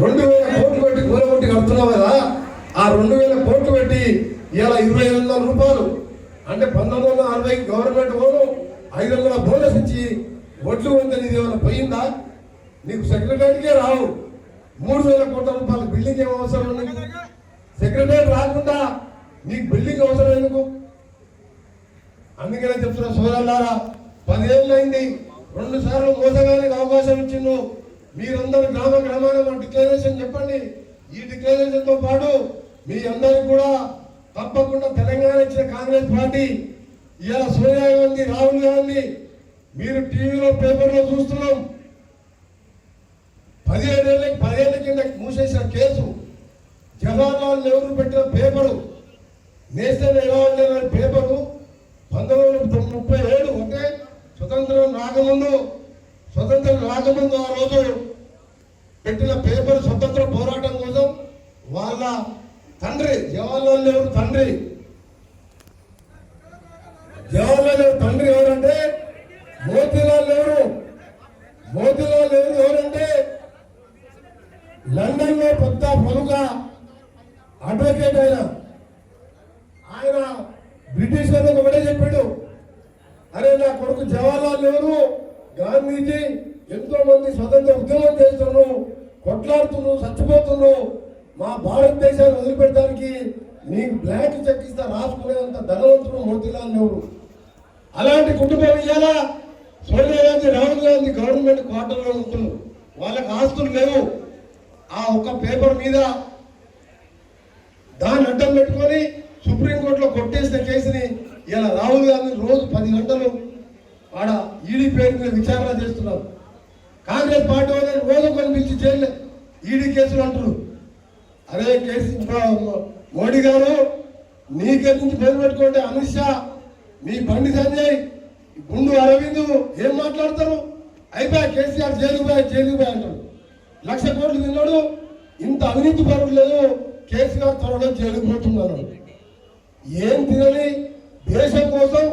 2000 కోట్లు పెట్టి కూలగొట్టి కడుతున్నావు కదా, ఆ 2000 కోట్లు పెట్టి ఇలా 2500 రూపాయలు అంటే 1940 గవర్నమెంట్ ఓను 500 బోనస్ ఇచ్చి ఒట్లు ఉంటే నీది ఏమైనా పోయిందా? నీకు సెక్రటరీకే రావు. 3000 కోట్ల రూపాయలు బిల్డింగ్ ఏం అవసరం ఉంది? సెక్రటరీ రాకుండా నీకు బిల్డింగ్ అవసరం ఎందుకు? అందుకనే చెప్తున్నా సోదరులారా, 10 ఏళ్ళు అయింది, 2 సార్లు మోసగానికి అవకాశం ఇచ్చిండు. మీరందరూ గ్రామాన డిక్లరేషన్ చెప్పండి. ఈ డిక్లరేషన్ తో పాటు మీ అందరికి కూడా తప్పకుండా తెలంగాణ ఇచ్చిన కాంగ్రెస్ పార్టీ ఇవాళ సోనియా గాంధీ, రాహుల్ గాంధీ మీరు టీవీలో పేపర్లో చూస్తున్నాం. 17 ఏళ్ల కింద మూసేసిన కేసు, జవహర్లాల్ నెహ్రూ పెట్టిన పేపరు, నేషనల్ అవార్డు పేపరు 1937 అంటే స్వతంత్రం రాకముందు ఆ రోజు పెట్టిన పేపర్ స్వతంత్ర పోరాటం కోసం వాళ్ళ తండ్రి జవహర్లాల్ నెహ్రూ తండ్రి ఎవరంటే మోతీలాల్ నెహ్రూ ఎవరంటే లండన్ లో పెద్ద ప్రముఖ అడ్వకేట్ ఆయన బ్రిటిష్ వాళ్ళకి ఒకటే చెప్పాడు, అరే నా కొడుకు జవహర్లాల్ నెహ్రూ గాంధీజీ ఎంతో మంది స్వతంత్ర ఉద్యమం చేస్తున్నావు, కొట్లాడుతున్నావు, చచ్చిపోతున్నావు, మా భారతదేశాన్ని వదిలిపెట్టడానికి నీకు బ్లాంక్ చెక్ ఇస్తా రాసుకునేంత ధనవంతుడు మోతీలాల్ నెహ్రూ. అలాంటి కుటుంబం ఇయ్యాల సోనియా గాంధీ, రాహుల్ గాంధీ గవర్నమెంట్ క్వార్టర్లో ఉంటున్నారు. వాళ్ళకి ఆస్తులు లేవు. ఆ ఒక్క పేపర్ మీద దాన్ని అడ్డం పెట్టుకొని సుప్రీంకోర్టులో కొట్టేసిన కేసుని ఇలా రాహుల్ గాంధీ రోజు 10 గంటలు ఆడ ఈడీ పేరు మీద విచారణ చేస్తున్నారు. కాంగ్రెస్ పార్టీ వాళ్ళని రోజు కనిపించి జైలు ఈడీ కేసులు అంటున్నారు. అదే కేసు మోడీ గారు నీ కేసు నుంచి పేరు పెట్టుకుంటే అమిత్ షా, మీ బండి సంజయ్, గుండు అరవింద్ ఏం మాట్లాడతారు? అయిపోయా కేసీఆర్ జైలు బాయ్ అంటారు. 1,00,000 కోట్లు తిన్నాడు, ఇంత అవినీతి పరుడు లేదు, కేసీఆర్ త్వరలో జైలుకు పోతున్నాడు. ఏం తినని దేశం కోసం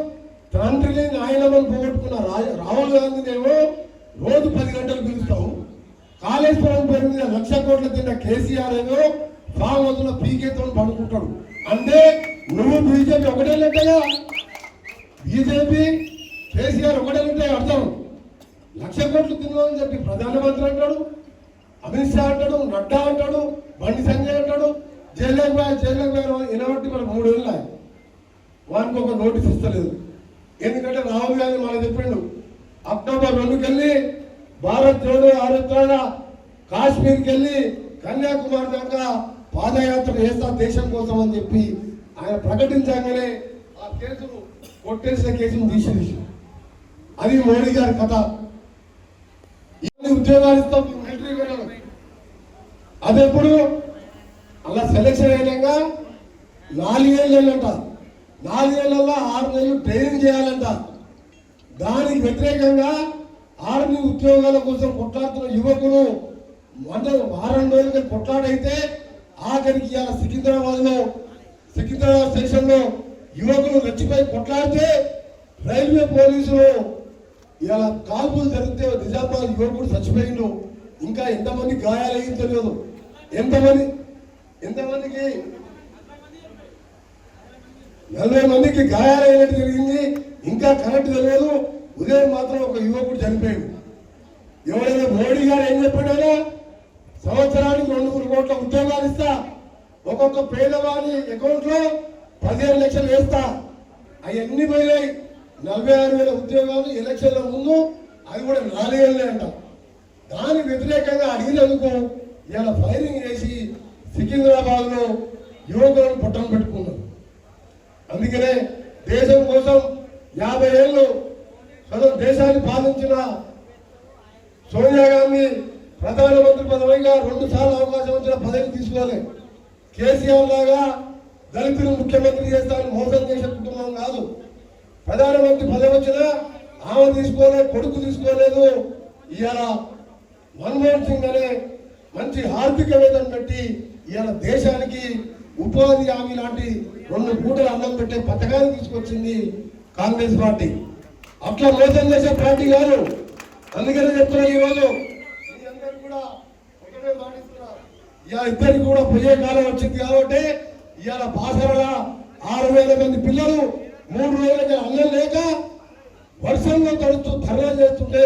తండ్రిని నాయనమని పోగొట్టుకున్న రాహుల్ గాంధీనేమో రోజు 10 గంటలు పిలుస్తావు. కాళేశ్వరం పేరు మీద 1,00,000 కోట్లు తిన్న కేసీఆర్ ఏమో ఫామ్ హౌస్లో పీకేతో పడుకుంటాడు. అంటే నువ్వు బీజేపీ ఒకటే లెక్కగా, బీజేపీ కేసీఆర్ ఒకటే లెక్క అర్థం. 1,00,000 కోట్లు తిన్నామని చెప్పి ప్రధానమంత్రి అంటాడు, అమిత్ షా అంటాడు, నడ్డా అంటాడు, బండి సంజయ్ అంటాడు, జైలుకు పోయి వినబట్టి మరి 3 ఏళ్ళు వానికి ఒక నోటీస్ ఇస్తలేదు. ఎందుకంటే రాహుల్ గాంధీ మనకు చెప్పిండు, అక్టోబర్ 2కి వెళ్ళి భారత్ జోడో యాత్ర కాశ్మీర్కి వెళ్ళి కన్యాకుమారి దాకా పాదయాత్ర చేస్తా దేశం కోసం అని చెప్పి ఆయన ప్రకటించగానే ఆ కేసును కొట్టేసిన కేసును తీసేసి, అది మోడీ గారి కథ. ఉద్యోగాలు ఇస్తాం మిలిటరీ వెళ్ళాలి, అది ఎప్పుడు అలా సెలక్షన్ అయినాక 4 ఏళ్ళంట, 4 ఏళ్లలో 6 నెలలు ట్రైనింగ్ చేయాలంట. దానికి వ్యతిరేకంగా ఆర్మీ ఉద్యోగాల కోసం కొట్లాడుతున్న యువకులు వారం రోజులకి కొట్లాడైతే ఆఖరికి ఇవాళ సికింద్రాబాద్ స్టేషన్ లో యువకులు రెచ్చిపోయి కొట్లాడితే రైల్వే పోలీసులు ఇవాళ కాల్పులు జరిగితే నిజామాబాద్ యువకుడు చచ్చిపోయిండు. ఇంకా ఎంతమంది గాయాలయ్యిందో తెలియదు. ఎంతమందికి 40 మందికి గాయాలైనట్టు జరిగింది. ఇంకా కరెక్ట్ తెలియదు. ఉదయం మాత్రం ఒక యువకుడు చనిపోయాడు. ఎవరైనా మోడీ గారు ఏం చెప్పాడో, సంవత్సరానికి 2-3 కోట్ల ఉద్యోగాలు ఇస్తా, ఒక్కొక్క పేదవాడి అకౌంట్ లో 15 లక్షలు వేస్తా. అవన్నీ పోయినాయి. 46,000 ఉద్యోగాలు ఎలక్షన్ల ముందు, అది కూడా 4 ఏళ్ళే అంట. దానికి వ్యతిరేకంగా అడిగినందుకు ఇలా ఫైరింగ్ చేసి సికింద్రాబాద్ లో యువకులను పట్టం పెట్టుకున్నారు. అందుకనే దేశం కోసం 50 ఏళ్ళు దేశాన్ని పాలించిన సోనియా గాంధీ ప్రధానమంత్రి పదవిగా 2 సార్లు అవకాశం వచ్చిన పదవి తీసుకోవాలి. కేసీఆర్ లాగా దళితులు ముఖ్యమంత్రి చేస్తానని మోసం చేసే కుటుంబం కాదు. ప్రధానమంత్రి పదవి వచ్చినా ఆమె తీసుకోలేదు, కొడుకు తీసుకోలేదు. ఇవాళ మన్మోహన్ సింగ్ అనే మంచి ఆర్థికవేత్తను పెట్టి ఇవాళ దేశానికి ఉపాధి హామీ లాంటి 2 పూటలు అన్నం పెట్టే పథకాన్ని తీసుకొచ్చింది కాంగ్రెస్ పార్టీ. అట్లా మోసం చేసే పార్టీ కాదు. అందుకనే చెప్తున్నా, ఈరోజు మీ అందరూ కూడా ఒక ఒకటే మాటిస్తున్నా, ఇవాళ ఇద్దరికి కూడా పోయే కాలం వచ్చింది కాబట్టి ఇవాళ బాసరల 6,000 మంది పిల్లలు 3 రోజులకి అన్నం లేక వర్షంలో తడుస్తూ ధర్నా చేస్తుంటే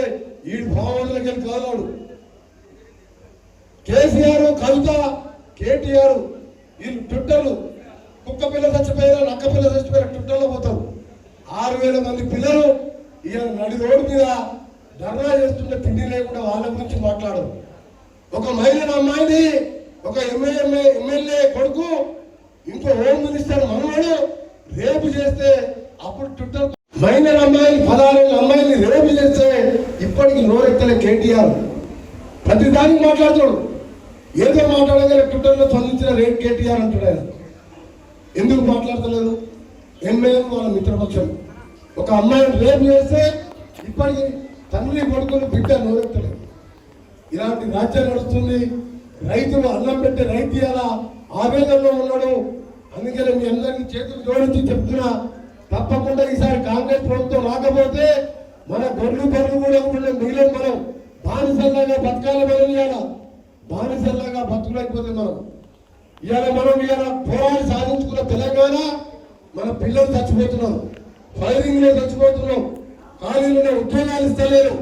ఈ భావనలకి వెళ్ళి కాలాడు. కేసీఆర్, కవిత, కేటీఆర్ వీళ్ళు ట్విట్టర్లు కుక్క పిల్ల చచ్చిపోయినా నక్క పిల్ల చచ్చిపోయినా ట్విట్టర్లో పోతారు. 6,000 మంది పిల్లలు ఇవాళ నడి రోడ్డు మీద ధర్నా చేస్తుంటే తిండి లేకుండా వాళ్ళ గురించి మాట్లాడరు. ఒక మహిళ అమ్మాయిని ఒక ఎమ్మెల్యే కొడుకు ఇంకో హోమ్ మినిస్టర్ మనవాడు రేపు చేస్తే అప్పుడు ట్విట్టర్ మైనర్ అమ్మాయిని 16 అమ్మాయిని రేపు చేస్తే ఇప్పటికి నోరెత్తలే కేటీఆర్. ప్రతి దానికి మాట్లాడతాడు. ఏదో మాట్లాడగల ట్విట్టర్లో స్పందించిన రేపు కేటీఆర్ అంటున్నాడు. ఎందుకు మాట్లాడతలేదు? ఎంఏఎం వాళ్ళ మిత్రపక్షం ఒక అమ్మాయిని రేపు చేస్తే ఇప్పటికి తండ్రి కొడుకులు బిడ్డ నోరెత్తలేదు. ఇలాంటి రాజ్యం నడుస్తుంది. రైతులు అన్నం పెట్టే రైతు ఇలా ఆవేదనలో ఉన్నాడు. అందుకని మీ అందరికీ చేతులు జోడించి చెప్తున్నా, తప్పకుండా ఈసారి కాంగ్రెస్ ప్రభుత్వం రాకపోతే మన గొర్రెలు కూడా ఉండే మిగిలిన మనం బానిసల్లాగా బతకాలి. మనం ఇవాళ బానిసల్లాగా బతుకులేకపోతే మనం ఇవాళ పోరాడి సాధించుకున్న తెలంగాణ మన పిల్లలు చచ్చిపోతున్నాం, ఫైరింగ్ లో చచ్చిపోతున్నాం, ఖాళీలో ఉద్యోగాలు ఇస్తలేరు.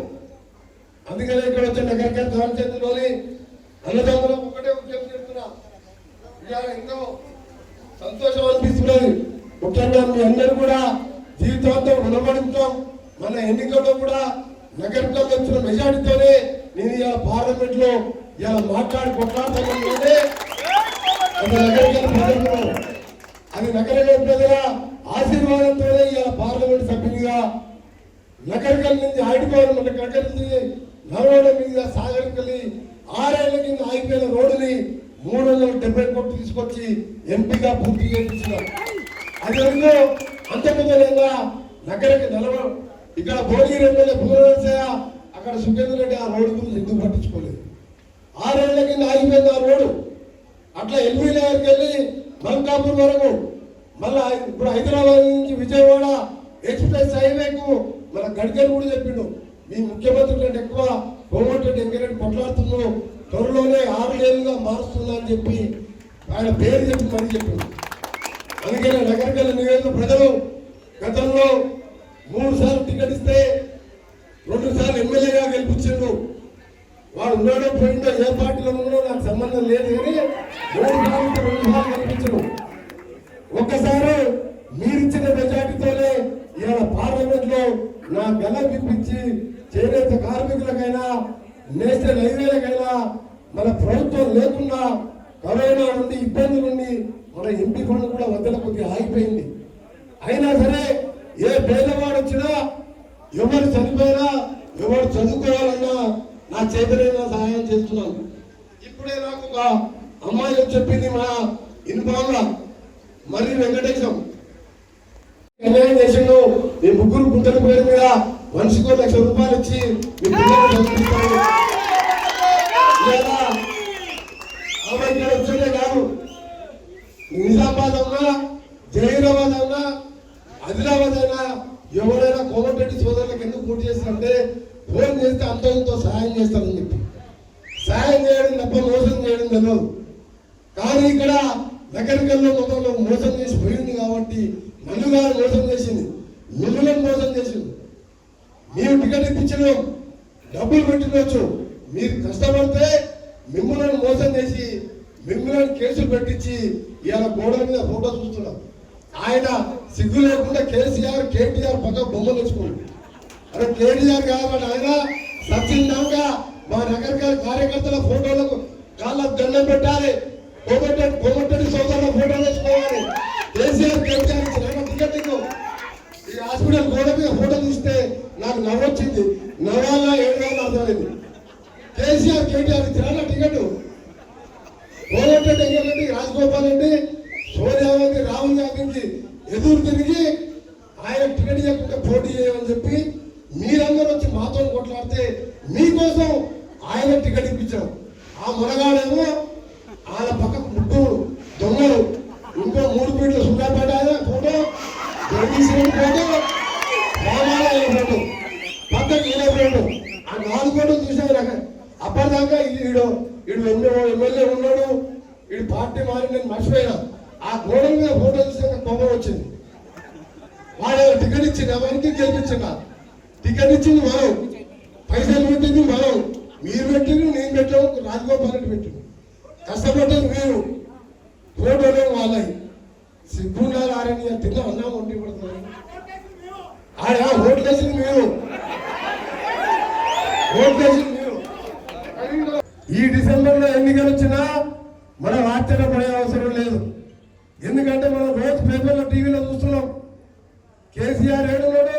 అందుకనే ఇక్కడ వచ్చే నగరికల్ రామచంద్రలోని అన్నదమ్ములు ఒకటే ఉద్యోగం చేస్తున్నా. ఇవాళ ఎంతో సంతోషం అనిపిస్తున్నది. ముఖ్యంగా మీ అందరూ కూడా జీవితాంతం రుణపడి ఉంటాం. మన ఎన్నికల్లో కూడా నగరికల్ వచ్చిన మెజార్టీతోనే నేను ఇవాళ పార్లమెంట్ లో ఇలా మాట్లాడి కొట్లాడుతానంటే అది నగరికల్ ప్రజల ఆశీర్వాదంతోనే ఇలా పార్లమెంట్ సభ్యునిగా నగరికల్ నుంచి ఆడిపోవడం అంటే నగరి నుంచి నల్గొండ మీద సాగరికల్లి 6 ఏళ్ల కింద ఆగిపోయిన రోడ్డుని 370 కోట్లు తీసుకొచ్చి ఎంపీగా పూర్తి చేయించినారు. అది ఎందుకు అంతకుముందుగా నగరికి ఇక్కడ భోగిరి ఎమ్మెల్యే భూమనరసయ్య అక్కడ సుఖేంద్ర రెడ్డి ఆ రోడ్డు గురించి ఎందుకు పట్టించుకోలేదు? 6 ఏళ్ల కింద ఆగిపోయింది ఆ రోడ్డు. అట్లా ఎల్బీ నగర్కి వెళ్ళి మల్కాపూర్ వరకు, మళ్ళా ఇప్పుడు హైదరాబాద్ నుంచి విజయవాడ ఎక్స్ప్రెస్ హైవేకు మన గడ్కరీ కూడా చెప్పిండు, మీ ముఖ్యమంత్రి కంటే ఎక్కువ కోమటిరెడ్డి వెంకరెడ్డి కొట్లాడుతున్నాం, త్వరలోనే 6 ఏళ్ళుగా మారుస్తుందా అని చెప్పి ఆయన పేరు చెప్పి మరీ చెప్పిండు. అందుకనే నగరికల్ నియోజక ప్రజలు గతంలో 3 సార్లు టికెట్ ఇస్తే 2 సార్లు ఎమ్మెల్యేగా గెలిపించిండు. వాడు ఉన్నాడో పోయిండో ఏ పార్టీలో ఉన్నాడో నాకు సంబంధం లేదు, కానీ 3 సార్లు గెలిపించడు. ఒక్కసారి మీరిచ్చిన మెజార్టీతోనే ఇవాళ పార్లమెంట్ లో నా గల విప్పించి చేనేత కార్మికులకైనా నేషనల్ హైవేలకైనా మన ప్రభుత్వం లేకుండా కరోనా నుండి ఇబ్బంది నుండి మన ఎంపీ ఫండ్ కూడా వద్దల కొద్దిగా ఆగిపోయింది. అయినా సరే ఏ పేదవాడు వచ్చినా, ఎవరు చనిపోయినా, ఎవరు చదువుకోవాలన్నా నా చేతులైనా సహాయం చేస్తున్నాను. ఇప్పుడే నాకు ఒక అమ్మాయి చెప్పింది, మా ఇన్ఫామ్లా మరి వెంకటేశం కళ్యాణం చేసిండు. మీ 3 గుంటల పేరు మీద మనిషికి 1 లక్ష రూపాయలు ఇచ్చి మీ పిల్లలు చదివిస్తాను. ఆమె ఇక్కడ వచ్చే కాదు, నిజామాబాద్ అవునా, జహీరాబాద్ అవునా, ఆదిలాబాద్ అయినా ఎవరైనా కోమటిరెడ్డి సోదరులకు ఎందుకు పోటీ చేస్తారంటే ఫోన్ చేస్తే అంతో ఇంతో సహాయం చేస్తారని చెప్పి సహాయం చేయడం తప్ప మోసం చేయడం తెలియదు. కానీ ఇక్కడ నగరికల్లో మొదలు మోసం చేసి పోయింది కాబట్టి నన్ను గారు మోసం చేసింది, మిమ్మల్ని మోసం చేసింది. మీరు టికెట్ ఇప్పించిన డబ్బులు పెట్టినవచ్చు, మీరు కష్టపడితే మిమ్మల్ని మోసం చేసి మిమ్మల్ని కేసులు పెట్టించి ఇవాళ గోడ మీద ఫోటో చూస్తున్నాం. ఆయన సిగ్గు లేకుండా కేసీఆర్ కేటీఆర్ పక్క బొమ్మలు తెచ్చుకోండి. అరే కేటీఆర్ కాబట్టి ఆయన సచ్చిందాక మా నగరికల్ కార్యకర్తల ఫోటోలకు కాళ్ళ దండం పెట్టాలి, కోమటిరెడ్డి సోదరుల ఫోటో తెచ్చుకోవాలి. కేసీఆర్ కేటీఆర్ ఇచ్చిన టికెట్ ఈ హాస్పిటల్ గోడ మీద ఫోటో తీస్తే నాకు నవ్వొచ్చింది, నవ్వాలా ఏడాలని అర్థమైంది. కేసీఆర్ కేటీఆర్ ఇచ్చిన టికెట్ కోమటిరెడ్డి వెంకరెడ్డి, రాజగోపాల్ రెడ్డి, సోనియా గాంధీ, రాహుల్ గాంధీకి ఎదురు తిరిగి ఆయన టికెట్ ఇవ్వకుండా పోటీ చేయమని చెప్పి మీరందరూ వచ్చి మాతో కొట్లాడితే మీకోసం ఆయన టికెట్ ఇప్పించాం. ఆ మునగాడేమో ఆయన పక్కకు ముగ్గురు దొంగలు, ఇంకో 3 ఫీట్ల సుఖాపేట ఆయన ఫోటో, జగదీశ్వరుడు ఫోటో, రామాలయ ఫోటో, పక్కకు ఈయన ఫోటో, ఆ 4 ఫోటోలు చూసాను. అప్పటిదాకా ఈడు వీడు ఎమ్మెల్యే ఉన్నాడు, వీడు పార్టీ మారి నేను మర్చిపోయినా. ఆ గోడల మీద ఫోటో చూసాక కోపం వచ్చింది. వాడు టికెట్ ఇచ్చింది, ఎవరికి గెలిపించిన టికెట్ ఇచ్చింది మనం, పైసలు పెట్టింది మనం, మీరు పెట్టింది నేను పెట్టాము, రాజగోపాల్ రెడ్డి పెట్టింది, కష్టపడ్డది మీరు, ఫోటోలు వాళ్ళవి. సిగ్గుండాలి ఆరని తిన్నా అన్నా ఉండి పడుతుంది. ఆడా ఓట్లేసింది మీరు, ఓట్లేసింది మీరు. ఈ డిసెంబర్లో ఎన్నికలు వచ్చినా మనం ఆశ్చర్యపడే అవసరం లేదు. ఎందుకంటే మనం రోజు పేపర్లో టీవీలో చూస్తున్నాం. కేసీఆర్ ఏడున్నాడు,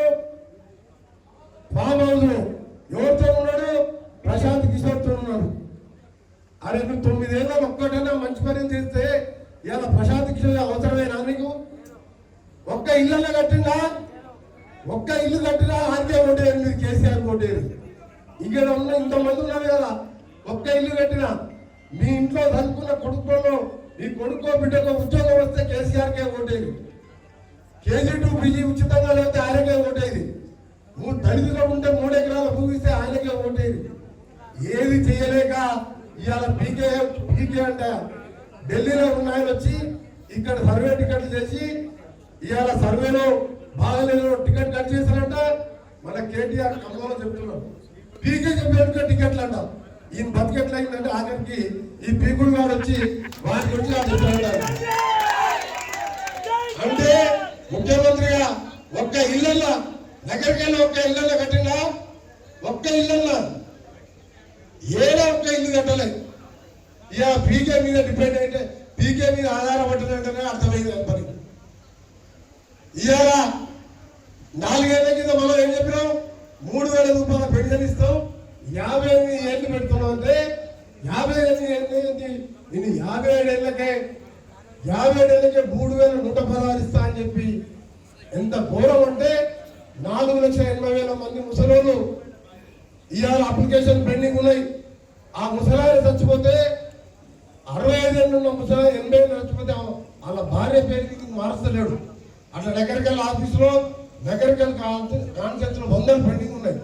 ఫామ్ హౌస్ ఎవరితో ఉన్నాడు, ప్రశాంత్ కిషోర్తో ఉన్నాడు. అరే నువ్వు 9 ఏళ్ళ ఒక్కటైనా మంచి పని చేస్తే ఇలా ప్రశాంత్ కిషోర్ అవసరమేనా నీకు? ఒక్క ఇళ్ళ కట్టినా, ఒక్క ఇల్లు కట్టినా ఆర్కే ఓటేది, మీరు కేసీఆర్ ఓటేది. ఇక్కడ ఉన్న ఇంతమంది ఉన్నారు కదా, ఒక్క ఇల్లు కట్టినా మీ ఇంట్లో చదువుకున్న కొడుకుల్లో మీ కొడుకో బిడ్డకో ఉద్యోగం వస్తే కేసీఆర్కే ఓటేది. KG2 PG ఉచితంగా లేకపోతే ఆయనకే ఓటేది. నువ్వు దళితులు ఉంటే 3 ఎకరాల భూమి ఇస్తే ఆయనకే ఓటేది. ఏది చేయలేక ఇవాళ పీకే అంటే ఢిల్లీలో ఉన్న ఆయన వచ్చి ఇక్కడ సర్వే టికెట్లు చేసి ఇవాళ సర్వేలో బాగాలేదు టికెట్ కట్ చేశారంట. మన కేటీఆర్ ఖమ్మంలో చెప్తున్నాం, పీకే చెప్పినట్టుగా టికెట్లు అంట. ఈయన బతికెట్లు అయిందంటే ఆఖరికి ఈ పీకుడు గారు వచ్చి వారికి వచ్చి అంటే ముఖ్యమంత్రిగా ఒక్క ఇళ్ళల్లో దగ్గరికెళ్ళి ఒక్క ఇళ్ళల్లో కట్టినా, ఒక్క ఇళ్ళల్లో ఏదో ఒక్క ఇల్లు కట్టలే. ఇక పీకే మీద డిపెండ్ అయితే పీకే మీద ఆధారపడ్డదంటేనే అర్థమైంది పని. ఇవాళ 4 ఏళ్ల కింద మనం ఏం చెప్పినాం, 3000 రూపాయల పెన్షన్ ఇస్తాం, 58 ఏళ్ళు పెడుతున్నాం అంటే 58 ఏళ్ళకి నేను 57 ఏళ్ళకే 3116 ఇస్తా అని చెప్పి ఎంత ఘోరం అంటే 4,80,000 మంది ముసలోళ్ళు ఇవాళ అప్లికేషన్ పెండింగ్ ఉన్నాయి. ఆ ముసలాయన చచ్చిపోతే 65 ఏళ్ళు ఉన్న ముసలాయ 80 ఏళ్ళు చచ్చిపోతే వాళ్ళ భార్య పేరుకి మార్చలేడు. అట్లా దగ్గరికెళ్ళి ఆఫీసులో దగ్గరికెళ్ళి కాన్సెప్ట్లో 100 పెండింగ్ ఉన్నాయి.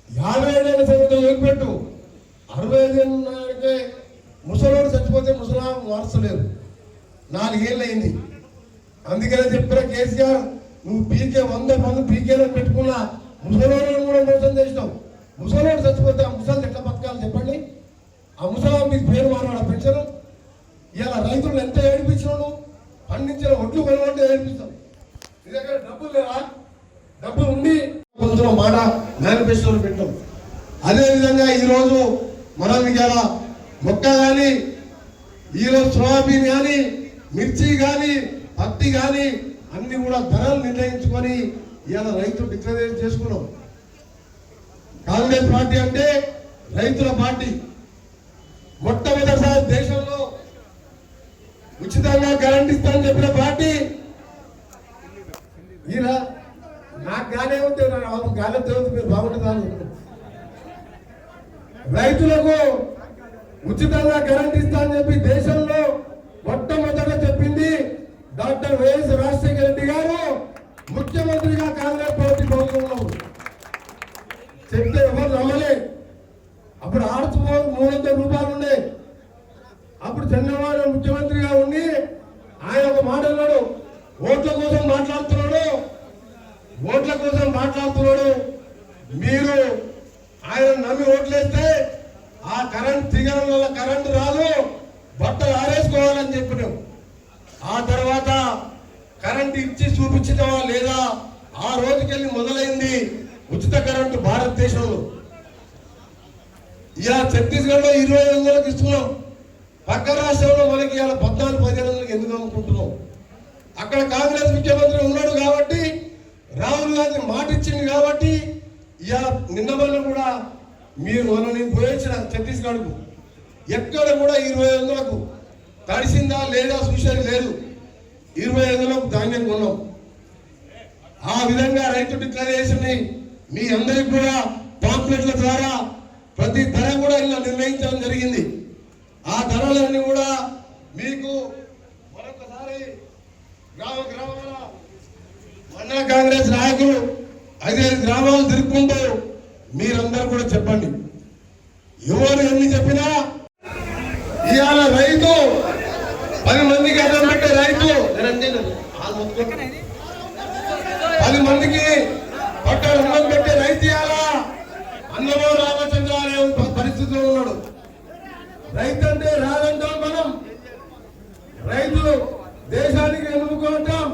57 ఏళ్ళ సంగతి వదిలిపెట్టు, 65 ఏళ్ళు ఉన్నాకే ముసలోడు చచ్చిపోతే ముసలా మార్చలేరు. 4 ఏళ్ళు అయింది. అందుకనే చెప్పిన కేసీఆర్, నువ్వు పీకే 100 మంది పీకేలను పెట్టుకున్నా ముసలోళ్ళను కూడా మోసం చేసినావు. ముసలోడు చచ్చిపోతే ఆ ముసలి ఎట్లా బతకాలి చెప్పండి? ఆ ముసలా మీకు పేరు మారాడు పెన్షన్. ఇలా రైతులు ఎంత ఏడిపించినావు, పండించిన ఒడ్లు కొనమంటే ఏడిపిస్తావు. నీ దగ్గర డబ్బులు లేవా? డబ్బులు ఉండి కొంచెం మాట మేనిఫెస్టోలు పెట్టాం. అదేవిధంగా ఈరోజు మనం ఇలా మొక్క కానీ, ఈరోజు సోయాబీన్ కానీ, మిర్చి కానీ, పత్తి కానీ అన్ని కూడా ధరలు నిర్ణయించుకొని ఇలా రైతు డిక్లరేషన్ చేసుకున్నాం. కాంగ్రెస్ పార్టీ అంటే రైతుల పార్టీ. మొట్టమొదటిసారి దేశంలో ఉచితంగా కరెంట్ ఇస్తానని చెప్పిన పార్టీ. ఇలా నాకు గానే ఉంటే గాలి తెలియదు, మీరు బాగుంటుంది. రైతులకు ఉచితంగా కరెంట్ ఇస్తానని చెప్పి దేశంలో మొట్టమొదట చెప్పింది డాక్టర్ వైఎస్ రాజశేఖర రెడ్డి గారు ముఖ్యమంత్రిగా కాంగ్రెస్ పార్టీ ప్రభుత్వంలో చెప్తే ఎవరు నమ్మలే. అప్పుడు ఆర్చుకో 300 రూపాయలు ఉండే. అప్పుడు చంద్రబాబు ముఖ్యమంత్రిగా ఉండి ఆయన ఒక మాట అన్నాడు, ఓట్ల కోసం మాట్లాడుతున్నాడు. మీరు ఆయన నమ్మి ఓట్లేస్తే ఆ కరెంట్ దిగడం వల్ల కరెంటు రాదు, బట్టలు ఆరేసుకోవాలని చెప్పినాం. ఆ తర్వాత కరెంట్ ఇచ్చి చూపించటమా లేదా, ఆ రోజుకెళ్ళి మొదలైంది ఉచిత కరెంటు భారతదేశంలో. ఇలా ఛత్తీస్గఢ్ లో 2500 ఇస్తున్నాం. పక్క రాష్ట్రంలో మనకి ఇలా 14-15 ఎందుకు అమ్ముకుంటున్నాం? అక్కడ కాంగ్రెస్ ముఖ్యమంత్రి ఉన్నాడు కాబట్టి, రాహుల్ గాంధీ మాట ఇచ్చింది కాబట్టి ఇలా నిన్న వల్ల కూడా మీరు నేను పోయించిన ఛత్తీస్గఢ్కు ఎక్కడ కూడా 2500కు తడిసిందా లేదా చూసేది లేదు. 2500కు ధాన్యం కొన్నాం. ఆ విధంగా రైతు డిక్లరేషన్ ని మీ అందరికి కూడా పాంప్లెట్ల ద్వారా ప్రతి ధర కూడా ఇలా నిర్ణయించడం జరిగింది. ఆ ధరలన్నీ కూడా మీకు మరొకసారి గ్రామాల మండల కాంగ్రెస్ నాయకులు 5 గ్రామాలు తిరుగుకుంటూ మీరందరూ కూడా చెప్పండి. ఎవరు ఎన్ని చెప్పినా 10 మందికి పట్టాడు అన్నం పెట్టే రైతు ఇవ్వాలా అన్నమో రామచంద్ర అనే పరిస్థితిలో ఉన్నాడు. రైతు అంటే రాదంటాం మనం, రైతు దేశానికి ఎన్నుకుంటాం.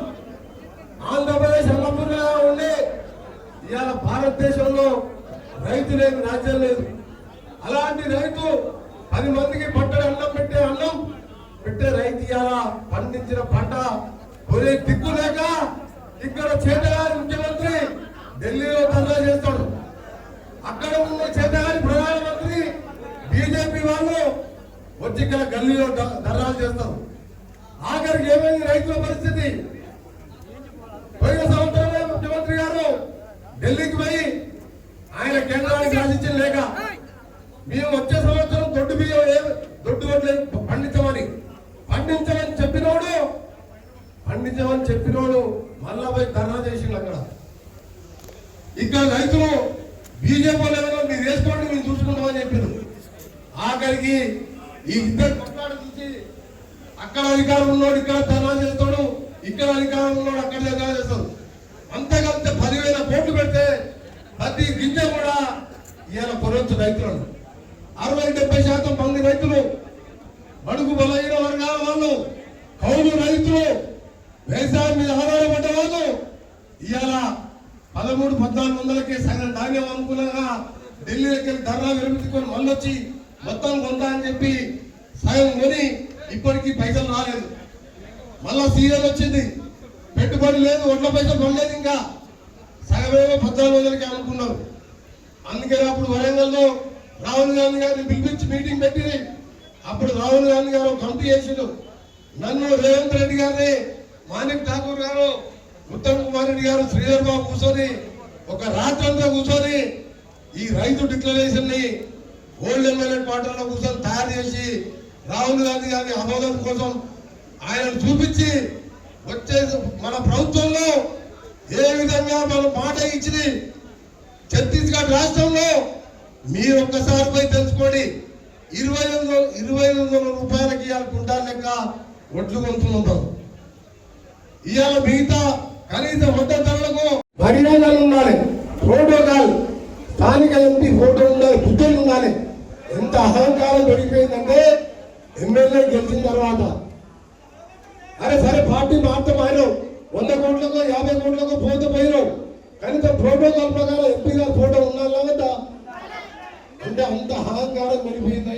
ఆంధ్రప్రదేశ్ అన్నపూర్ణగా ఉండి ఇవాళ భారతదేశంలో రైతు లేదు, రాజ్యం లేదు. అలాంటి రైతు 10 మందికి పట్టడి అన్నం పెట్టే రైతు ఇవాళ పండించిన పంట కొనే దిక్కు లేక ఇక్కడ చేతగారి ముఖ్యమంత్రి ఢిల్లీలో ధర్నా చేస్తాడు. అక్కడ ఉన్న చేతగారి ప్రధానమంత్రి బీజేపీ వాళ్ళు వచ్చి ఇక్కడ గల్లీలో ధర్నాలు చేస్తారు. ఆఖరికి ఏమైంది రైతుల పరిస్థితి? పోయిన సంవత్సరమే ముఖ్యమంత్రి గారు ఢిల్లీకి పోయి ఆయన కేంద్రానికి రాసిచ్చిన లేక మేము వచ్చే సంవత్సరం దొడ్డు బియ్యం దొడ్డు వడ్లు పండించమని చెప్పినోడు మళ్ళా పోయి ధర్నా చేసిండు అక్కడ. ఇక్కడ రైతులు బీజేపీ లెవెల్లో మీరు వేసుకోండి, మీరు చూసుకుంటామని చెప్పారు. ఆఖరికి ఈ ఇద్దరు కొట్లాడు చూసి అక్కడ అధికారం ఉన్నోడు ఇక్కడ ధర్నా చేస్తాడు, ఇక్కడ అధికారం ఉన్నోడు అక్కడ ధర్నా చేస్తాడు. అంతకంటే 10,000 కోట్లు పెడితే ప్రతి గింజ కూడా ఇవాళ కొనవచ్చు రైతులను. 60-70% మంది రైతులు బడుగు బలహీన వర్గాల వాళ్ళు, కౌలు రైతులు, వ్యవసాయం మీద ఆధారపడ్డ వాళ్ళు ఇవాళ 1300-1400కే సగం ధాన్యం అనుకూలంగా ఢిల్లీకి వెళ్ళి ధర్నా విరమించుకొని మళ్ళీ వచ్చి మొత్తం కొందా అని చెప్పి సగం కొని ఇప్పటికీ పైసలు రాలేదు. మళ్ళా సీజన్ వచ్చింది, పెట్టుబడి లేదు, ఒడ్ల పైసలు కొనలేదు. ఇంకా సగమేమో 1400కే అనుకున్నారు. అందుకే అప్పుడు వరంగల్లో రాహుల్ గాంధీ గారిని పిలిపించి మీటింగ్ పెట్టి అప్పుడు రాహుల్ గాంధీ గారు కమిటీ చేసిండు. నన్ను, రేవంత్ రెడ్డి గారిని, మాణిక్ ఠాకూర్ గారు, ఉత్తమ్ కుమార్ రెడ్డి గారు, శ్రీధర్ బాబు కూర్చొని ఒక రాత్రంతా కూర్చొని ఈ రైతు డిక్లరేషన్ ని ఓల్డ్ ఎమ్మెల్యే క్వార్టర్లో కూర్చొని తయారు చేసి రాహుల్ గాంధీ గారిని ఆమోదం కోసం ఆయనను చూపించి వచ్చే మన ప్రభుత్వంలో ఏ విధంగా మనం మాట ఇచ్చింది ఛత్తీస్గఢ్ రాష్ట్రంలో మీరు ఒక్కసారి పోయి తెలుసుకోండి. 2,500 రూపాయలకి ఇవాళ కుంటాల లెక్క ఒడ్లు కొంటున్నాం. ఇవాళ మిగతా కనీస మద్దతు ధరలకు మర్యాదలు ఉండాలి, ప్రోటోకాల్, స్థానిక ఎంపీ ఫోటో ఉండాలి, బుద్ధులు ఉండాలి. ఎంత అహంకారం దొరికిపోయిందంటే ఎమ్మెల్యే గెలిచిన తర్వాత అరే సరే పార్టీ మాత్రం ఆయన 100 కోట్లకో 50 కోట్లకో పోతే పోయినావు, కనీసం ప్రోటోకాల్ ప్రకారం ఎంపీ గారు ఫోటో ఉండాలి కదా. అంటే అంత అహంకారం పడిపోయింది.